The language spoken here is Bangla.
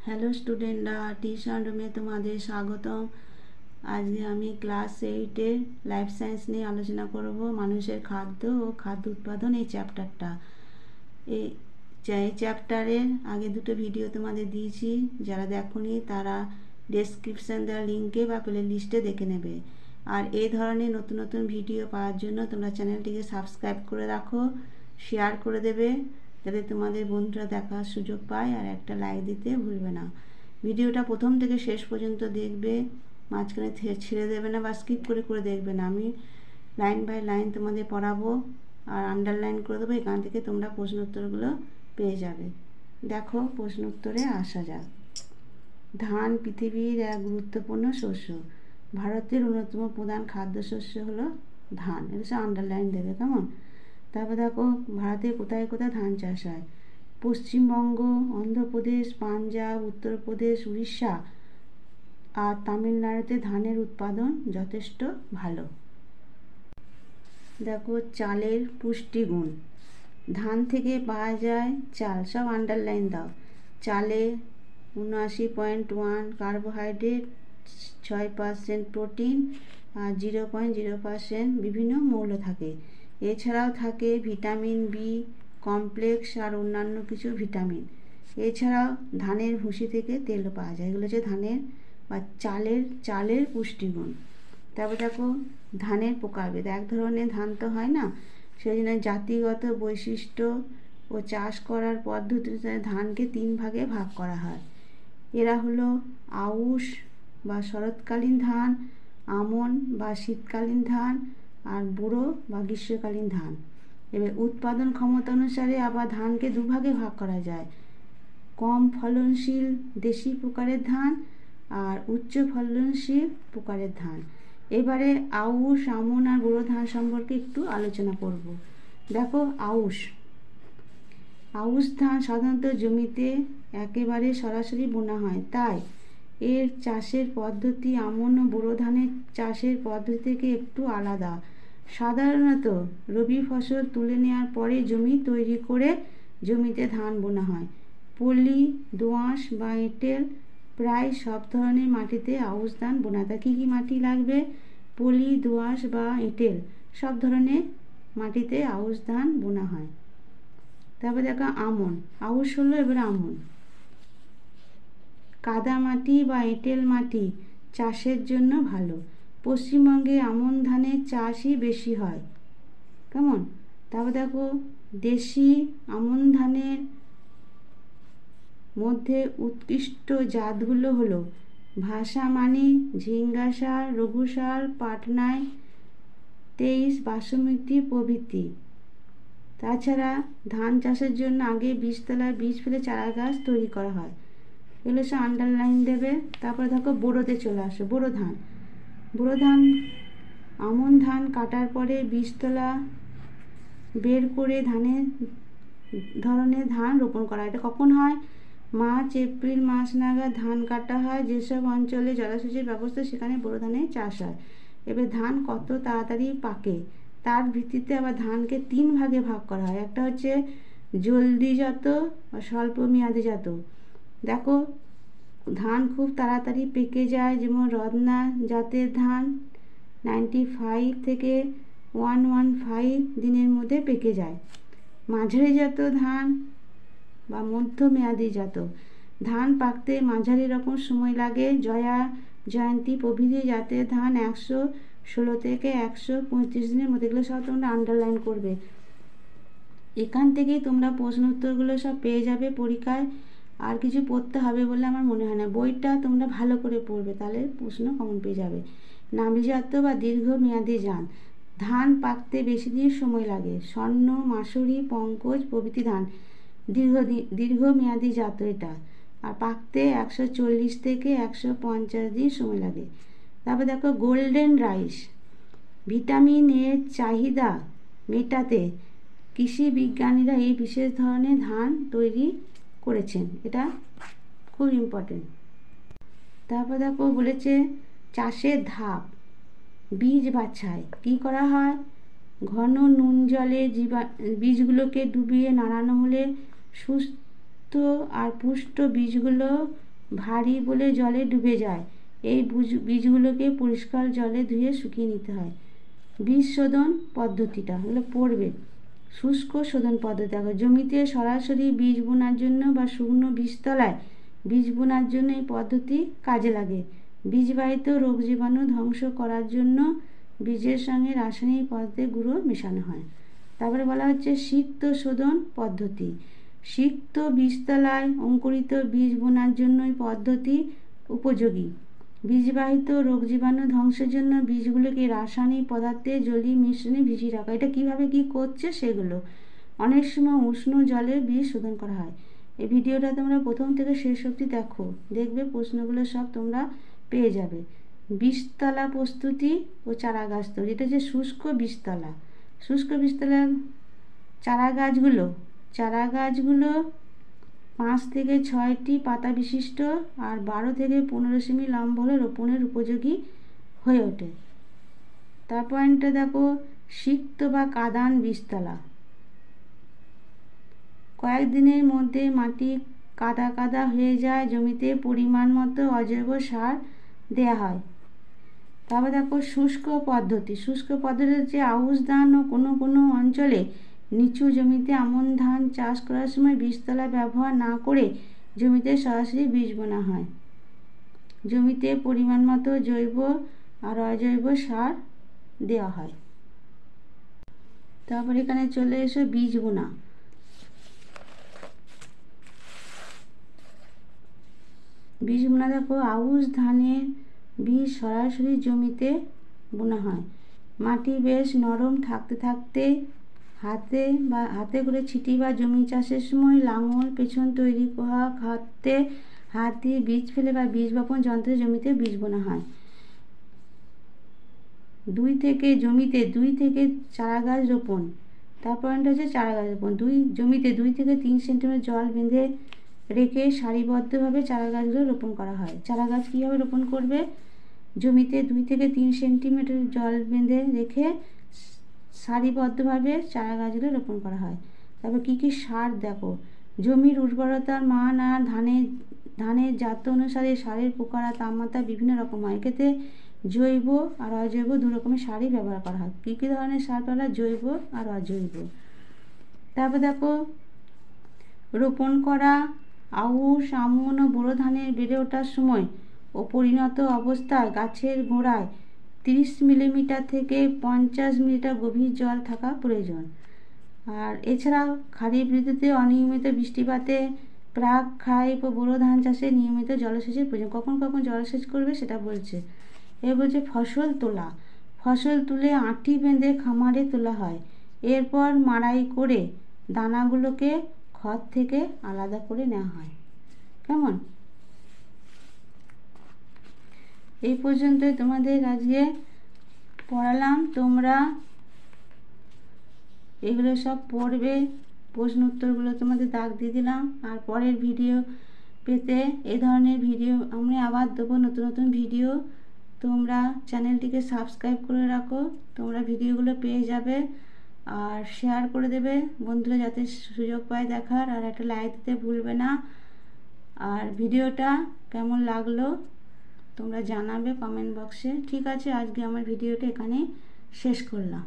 হ্যালো স্টুডেন্টরা, টিউশন রুমে তোমাদের স্বাগতম। আজকে আমি ক্লাস 8-এর লাইফ সায়েন্স নিয়ে আলোচনা করব। মানুষের খাদ্য ও খাদ্য উৎপাদন এই চ্যাপ্টারটা। এই চ্যাপ্টারের আগে দুটো ভিডিও তোমাদের দিয়েছি, যারা দেখোনি তারা ডেসক্রিপশান দেওয়া লিঙ্কে বা প্লে লিস্টে দেখে নেবে। আর এই ধরনের নতুন নতুন ভিডিও পাওয়ার জন্য তোমরা চ্যানেলটিকে সাবস্ক্রাইব করে রাখো, শেয়ার করে দেবে যাতে তোমাদের বন্ধুরা দেখার সুযোগ পায়, আর একটা লাইক দিতে ভুলবে না। ভিডিওটা প্রথম থেকে শেষ পর্যন্ত দেখবে, মাঝখানে ছেড়ে দেবে না বা স্কিপ করে করে দেখবে না। আমি লাইন বাই লাইন তোমাদের পড়াবো আর আন্ডারলাইন করে দেবো, এখান থেকে তোমরা প্রশ্ন উত্তরগুলো পেয়ে যাবে। দেখো, প্রশ্ন উত্তরে আসা যাক। ধান পৃথিবীর এক গুরুত্বপূর্ণ শস্য। ভারতের অন্যতম প্রধান খাদ্যশস্য হলো ধান। এটা সব আন্ডারলাইন দেবে, কেমন? তারপর দেখো, ভারতে কোথায় কোথায় ধান চাষ হয়। পশ্চিমবঙ্গ, অন্ধ্রপ্রদেশ, পাঞ্জাব, উত্তরপ্রদেশ, উড়িষ্যা আর তামিলনাড়ুতে ধানের উৎপাদন যথেষ্ট ভালো। দেখো, চালের পুষ্টিগুণ। ধান থেকে পাওয়া যায় চাল, সব আন্ডারলাইন দাও। চালে 79.1 কার্বোহাইড্রেট, 6% প্রোটিন আর 0.0% বিভিন্ন মৌল থাকে। এছাড়াও থাকে ভিটামিন বি কমপ্লেক্স আর অন্যান্য কিছু ভিটামিন। এছাড়াও ধানের ভুসি থেকে তেলও পাওয়া যায়। এগুলো হচ্ছে ধানের বা চালের পুষ্টিগুণ। তারপর দেখো, ধানের প্রকারভেদ। এক ধরনের ধান তো হয় না, সেই জন্য জাতিগত বৈশিষ্ট্য ও চাষ করার পদ্ধতিতে ধানকে 3 ভাগে ভাগ করা হয়। এরা হলো আউশ বা শরৎকালীন ধান, আমন বা শীতকালীন ধান, আর বুড়ো বা গ্রীষ্মকালীন ধান। এবার উৎপাদন ক্ষমতা অনুসারে আবার ধানকে 2 ভাগে ভাগ করা যায়। কম ফলনশীল দেশি প্রকারের ধান আর উচ্চ ফলনশীল প্রকারের ধান। এবারে আউশ, আমন আর বুড়ো ধান সম্পর্কে একটু আলোচনা করব। দেখো, আউশ ধান সাধারণত জমিতে একেবারে সরাসরি বোনা হয়, তাই এর চাষের পদ্ধতি আমন ও বোরো ধানের চাষের পদ্ধতি থেকে একটু আলাদা। সাধারণত রবি ফসল তুলে নেওয়ার পরে জমি তৈরি করে জমিতে ধান বোনা হয়। পলি, দোআঁশ বা এঁটেল প্রায় সব ধরনের মাটিতে আউশ ধান বোনা হয়। কী কী মাটি লাগবে? পলি, দোআঁশ বা এঁটেল সব ধরনের মাটিতে আউশ ধান বোনা হয়। তারপর দেখো আমন। আউশ হলো এবার আমন। কাদা মাটি বা এঁটেল মাটি চাষের জন্য ভালো। পশ্চিমবঙ্গে আমন ধানের চাষই বেশি হয়, কেমন? তারপর দেখো, দেশি আমন ধানের মধ্যে উৎকৃষ্ট জাতগুলো হলো ভাষামানি, ঝিঙ্গাসার, রঘুসার, পাটনায় 23, বাসমতি প্রভৃতি। তাছাড়া ধান চাষের জন্য আগে বীজতলায় বীজ ফেলে চারা গাছ তৈরি করা হয়। এগুলো সব আন্ডারলাইন দেবে। তারপরে দেখো, বোরোতে চলে আসো। বোরো ধান আমন ধান কাটার পরে বীজতলা বের করে ধরনের ধান রোপণ করা হয়। এটা কখন হয়? মার্চ এপ্রিল মাস নাগাদ ধান কাটা হয়। যেসব অঞ্চলে জলসেচের ব্যবস্থা সেখানে বোরো ধানের চাষ হয়। এবার ধান কত তাড়াতাড়ি পাকে তার ভিত্তিতে আবার ধানকে 3 ভাগে ভাগ করা হয়। একটা হচ্ছে জলদিজাত বা স্বল্প মেয়াদিজাত। দেখো, ধান খুব তাড়াতাড়ি পেকে যায়, যেমন রত্না জাতের ধান 95 থেকে 115 দিনের মধ্যে পেকে যায়। মাঝারিজাত ধান বা মধ্যমেয়াদিজাত ধান পাকতে মাঝারি রকম সময় লাগে। জয়া, জয়ন্তী প্রভৃতি জাতের ধান 116 থেকে 135 দিনের মধ্যে। এগুলো সব তোমরা আন্ডারলাইন করবে। এখান থেকেই তোমরা প্রশ্ন উত্তরগুলো সব পেয়ে যাবে পরীক্ষায়। আর কিছু পড়তে হবে বলে আমার মনে হয় না। বইটা তোমরা ভালো করে পড়বে, তাহলে প্রশ্ন কমন পেয়ে যাবে। নাভিজাত বা দীর্ঘমেয়াদী ধান পাকতে বেশি দিন সময় লাগে। স্বর্ণ, মাসুরি, পঙ্কজ প্রভৃতি ধান দীর্ঘমেয়াদী জাত এটা, আর পাকতে 140 থেকে 150 দিন সময় লাগে। তারপর দেখো, গোল্ডেন রাইস। ভিটামিন এর চাহিদা মেটাতে কৃষি বিজ্ঞানীরা এই বিশেষ ধরনের ধান তৈরি করেছেন। এটা খুব ইম্পর্টেন্ট। তারপর দেখো, বলেছে চাষের ধাপ। বীজ বাছাই কী করা হয়? ঘন নুন জলে বীজগুলোকে ডুবিয়ে নাড়ানো হলে সুস্থ আর পুষ্ট বীজগুলো ভারী বলে জলে ডুবে যায়। এই বীজগুলোকে পরিষ্কার জলে ধুয়ে শুকিয়ে নিতে হয়। বীজ শোধন পদ্ধতিটা এগুলো পড়বে। শুষ্ক শোধন পদ্ধতি দেখো, জমিতে সরাসরি বীজ বোনার জন্য বা শুকনো বীজতলায় বীজ বোনার জন্য এই পদ্ধতি কাজে লাগে। বীজবাহিত রোগ জীবাণু ধ্বংস করার জন্য বীজের সঙ্গে রাসায়নিক পদার্থের গুঁড়ো মেশানো হয়। তারপরে বলা হচ্ছে সিক্ত শোধন পদ্ধতি। সিক্ত বীজতলায় অঙ্কুরিত বীজ বোনার জন্য এই পদ্ধতি উপযোগী। বীজবাহিত রোগ জীবাণু ধ্বংসের জন্য বীজগুলোকে রাসায়নিক পদার্থে জলীয় মিশ্রণে ভিজিয়ে রাখা। এটা কিভাবে কি করছে সেগুলো। অনেক সময় উষ্ণ জলে বীজ শোধন করা হয়। এই ভিডিওটা তোমরা প্রথম থেকে শেষ অবধি দেখো, দেখবে প্রশ্নগুলো সব তোমরা পেয়ে যাবে। বীজতলা প্রস্তুতি ও চারা গাছ তৈরি, এটা যে শুষ্ক বীজতলা। শুষ্ক বীজতলার চারা গাছগুলো 5 থেকে 6টি পাতা বিশিষ্ট আর 12 থেকে 15 সেমি লম্বা হলে রোপণের উপযোগী হয়ে ওঠে। তার পয়েন্টটা দেখো, সিক্ত বা কাদান বীজতলা। কয়েকদিনের মধ্যে মাটি কাদা কাদা হয়ে যায়, জমিতে পরিমাণ মতো অজৈব সার দেয়া হয়। তারপর দেখো শুষ্ক পদ্ধতি। শুষ্ক পদ্ধতি হচ্ছে আউশ ধান ও কোনো অঞ্চলে নিচু জমিতে আমন ধান চাষ করার সময় বীজতলা ব্যবহার না করে জমিতে সরাসরি বীজ বোনা হয়। জমিতে পরিমাণ মতো জৈব আর অজৈব সার দেওয়া হয়। তারপর এখানে চলে এসো বীজ বোনা। বীজ বোনা দেখো, আউশ ধানের বীজ সরাসরি জমিতে বোনা হয়। মাটি বেশ নরম থাকতে থাকতে হাতে করে ছিটি বা জমি চাষের সময় লাঙল পেছন তৈরি করা হাত দিয়ে বীজ ফেলে বা বীজ বপন যন্ত্রে জমিতে বীজ বোনা হয়। জমিতে 2 থেকে চারা গাছ রোপণ। তার পয়েন্ট হচ্ছে চারা গাছ রোপণ। জমিতে 2 থেকে 3 সেন্টিমিটার জল বেঁধে রেখে সারিবদ্ধভাবে চারা গাছগুলো রোপণ করা হয়। চারা গাছ কীভাবে রোপণ করবে? জমিতে 2 থেকে 3 সেন্টিমিটার জল বেঁধে রেখে সারিবদ্ধভাবে চারা গাছগুলো রোপণ করা হয়। তারপর কী কী সার দেখো, জমির উর্বরতার মান আর ধানের জাত অনুসারে সারের প্রকার আর তাপমাত্রা বিভিন্ন রকম হয়। এক্ষেত্রে জৈব আর অজৈব 2 রকমের সারই ব্যবহার করা হয়। কী কী ধরনের সার বলা? জৈব আর অজৈব। তারপর দেখো, রোপণ করা আউশ, আমন ও বোরো ধানের বেড়ে ওঠার সময় ও পরিণত অবস্থায় গাছের গোড়ায় 30 মিলিমিটার থেকে 50 মিলিমিটার গভীর জল থাকা প্রয়োজন। আর এছাড়াও খারিফ ঋতুতে অনিয়মিত বৃষ্টিপাতে প্রাক খারিফ ও বোরো ধান চাষে নিয়মিত জলসেচের প্রয়োজন। কখন কখন জলসেচ করবে সেটা বলছে। বলছে ফসল তুলে আঁটি বেঁধে খামারে তোলা হয়। এরপর মাড়াই করে দানাগুলোকে খড় থেকে আলাদা করে নেওয়া হয়। কেমন? এই পর্যন্তই তোমাদের আজকে পড়ালাম। তোমরা এগুলো সব পড়বে, প্রশ্ন উত্তরগুলো তোমাদের দাগ দিয়ে দিলাম। আর পরের ভিডিও পেতে এই ধরনের ভিডিও আমি আবার দেবো, নতুন ভিডিও। তোমরা চ্যানেলটিকে সাবস্ক্রাইব করে রাখো, তোমরা ভিডিওগুলো পেয়ে যাবে। আর শেয়ার করে দেবে বন্ধুরা যাতে সুযোগ পায় দেখার। আর একটা লাইক দিতে ভুলবে না। আর ভিডিওটা কেমন লাগলো তোমরা জানাবে কমেন্ট বক্সে। ঠিক আছে, আজকে আমার ভিডিওটা এখানেই শেষ করলাম।